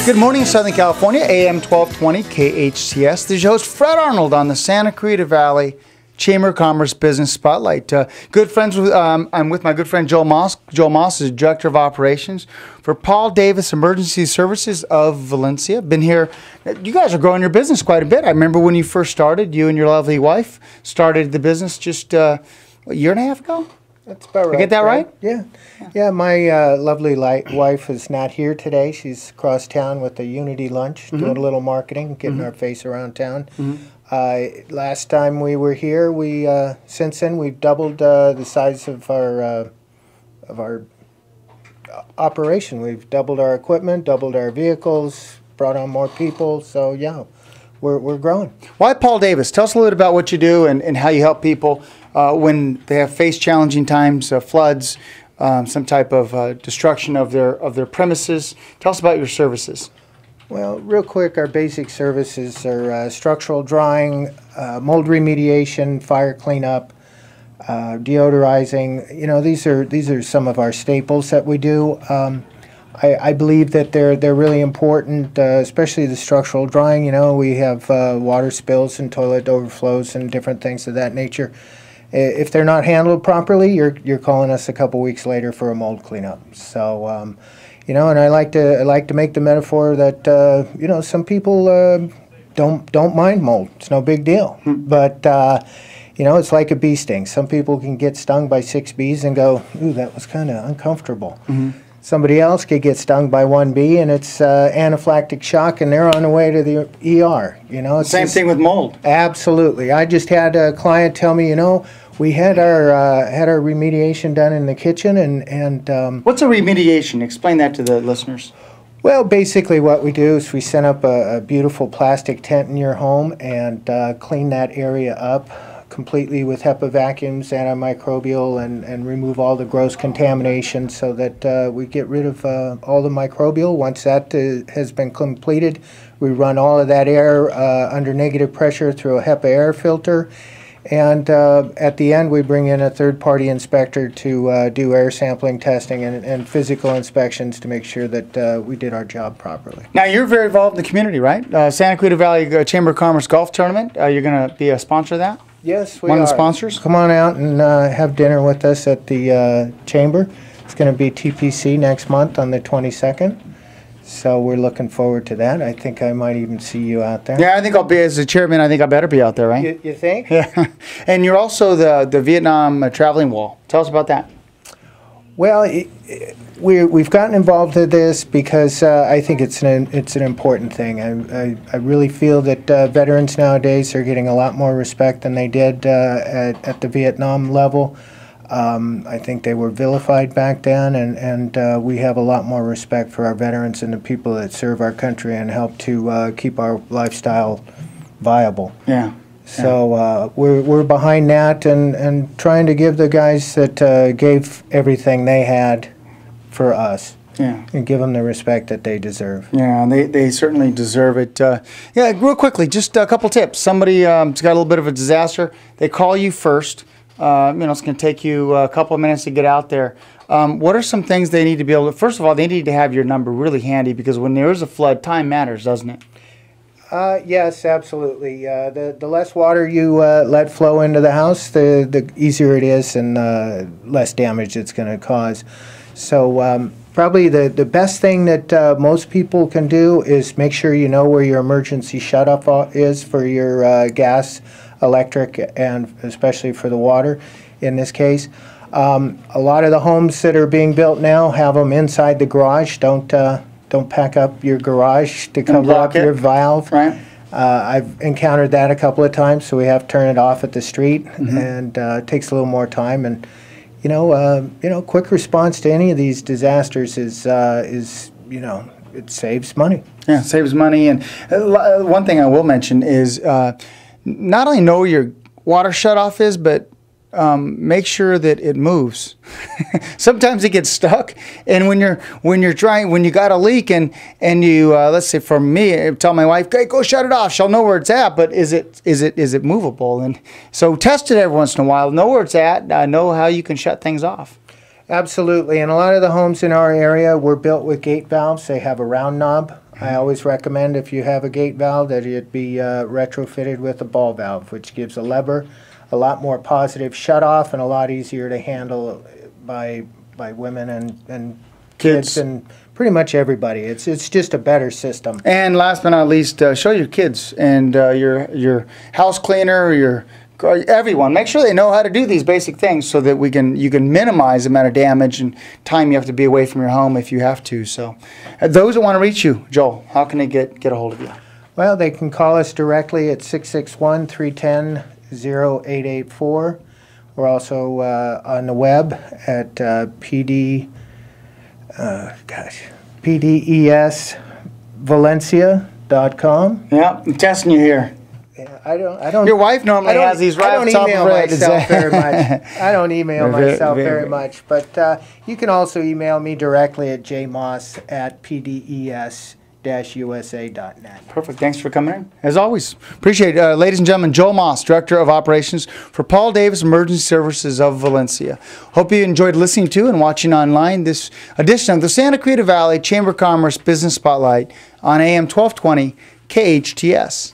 Good morning, Southern California, AM 1220 KHTS. This is your host, Fred Arnold, on the Santa Cruz Valley Chamber of Commerce Business Spotlight. Good friends with, I'm with my good friend Joel Moss. Joel Moss is Director of Operations for Paul Davis Emergency Services of Valencia. Been here, you guys are growing your business quite a bit. I remember when you first started, you and your lovely wife started the business just a year and a half ago? That's about right. Did I get that right? Yeah, my lovely wife is not here today. She's across town with a Unity lunch, doing a little marketing, getting our face around town. Last time we were here, since then we've doubled the size of our operation. We've doubled our equipment, doubled our vehicles, brought on more people. So yeah, we're growing. Why Paul Davis? Tell us a little bit about what you do and how you help people when they have faced challenging times, floods, some type of destruction of their premises. Tell us about your services. Well, real quick, our basic services are structural drying, mold remediation, fire cleanup, deodorizing. You know, these are some of our staples that we do. I believe that they're really important, especially the structural drying. You know, we have water spills and toilet overflows and different things of that nature. If they're not handled properly, you're calling us a couple weeks later for a mold cleanup. So, you know, and I like to make the metaphor that you know, some people don't mind mold. It's no big deal. But you know, it's like a bee sting. Some people can get stung by 6 bees and go, "Ooh, that was kind of uncomfortable." Somebody else could get stung by 1 bee, and it's anaphylactic shock, and they're on the way to the ER. You know, it's Same thing with mold. Absolutely. I just had a client tell me, you know, we had our remediation done in the kitchen, and What's a remediation? Explain that to the listeners. well, basically what we do is we set up a beautiful plastic tent in your home and clean that area up completely with HEPA vacuums, antimicrobial, and remove all the gross contamination so that we get rid of all the microbial. Once that has been completed, we run all of that air under negative pressure through a HEPA air filter. And at the end, we bring in a third-party inspector to do air sampling testing and physical inspections to make sure that we did our job properly. Now, you're very involved in the community, right? Santa Cruz Valley Chamber of Commerce Golf Tournament. You're going to be a sponsor of that? Yes, we One are. of the sponsors? Come on out and have dinner with us at the Chamber. It's going to be TPC next month on the 22nd. So we're looking forward to that. I think I might even see you out there. Yeah, I think I'll be, as the chairman, I think I better be out there, right? You think? Yeah. And you're also the Vietnam traveling wall. Tell us about that. Well, we've gotten involved in this because I think it's an important thing. I really feel that veterans nowadays are getting a lot more respect than they did at the Vietnam level. I think they were vilified back then, and we have a lot more respect for our veterans and the people that serve our country and help to keep our lifestyle viable. Yeah. So we're behind that and trying to give the guys that gave everything they had for us. Yeah. And give them the respect that they deserve. Yeah, and they certainly deserve it. Yeah, real quickly, just a couple tips. Somebody has got a little bit of a disaster. They call you first. You know, it's going to take you a couple of minutes to get out there. What are some things they need to be able to, first of all, they need to have your number really handy, because when there is a flood, time matters, doesn't it? Yes, absolutely. The less water you let flow into the house, the easier it is and less damage it's going to cause. So probably the best thing that most people can do is make sure you know where your emergency shut-off is for your gas, electric, and especially for the water in this case. A lot of the homes that are being built now have them inside the garage. Don't pack up your garage to cover up your valve. Right. I've encountered that a couple of times, so we have to turn it off at the street, and it takes a little more time. And you know, quick response to any of these disasters is you know, it saves money. Yeah, it saves money. And one thing I will mention is not only know where your water shutoff is, but make sure that it moves. Sometimes it gets stuck, and when you got a leak and you let's say for me, I tell my wife, "Hey, go shut it off." She'll know where it's at, but is it movable? And so test it every once in a while. Know where it's at. Know how you can shut things off. Absolutely, and a lot of the homes in our area were built with gate valves. They have a round knob I always recommend if you have a gate valve that it be retrofitted with a ball valve, which gives a lever, a lot more positive shutoff, and a lot easier to handle by women and kids and pretty much everybody. It's just a better system. And last but not least, show your kids and your house cleaner, everyone. Make sure they know how to do these basic things so that you can minimize the amount of damage and time you have to be away from your home if you have to. So, those that want to reach you, Joel, how can they get a hold of you? Well, they can call us directly at 661-310-0884. We're also on the web at pdesvalencia.com. Yeah, I'm testing you here. Yeah, I don't. Your wife normally has these right off the top of her head. I don't email myself very much, but you can also email me directly at jmoss@pdes-usa.net. Perfect. Thanks for coming in. As always, appreciate it. Ladies and gentlemen, Joel Moss, Director of Operations for Paul Davis Emergency Services of Valencia. Hope you enjoyed listening to and watching online this edition of the Santa Cruz Valley Chamber of Commerce Business Spotlight on AM 1220 KHTS.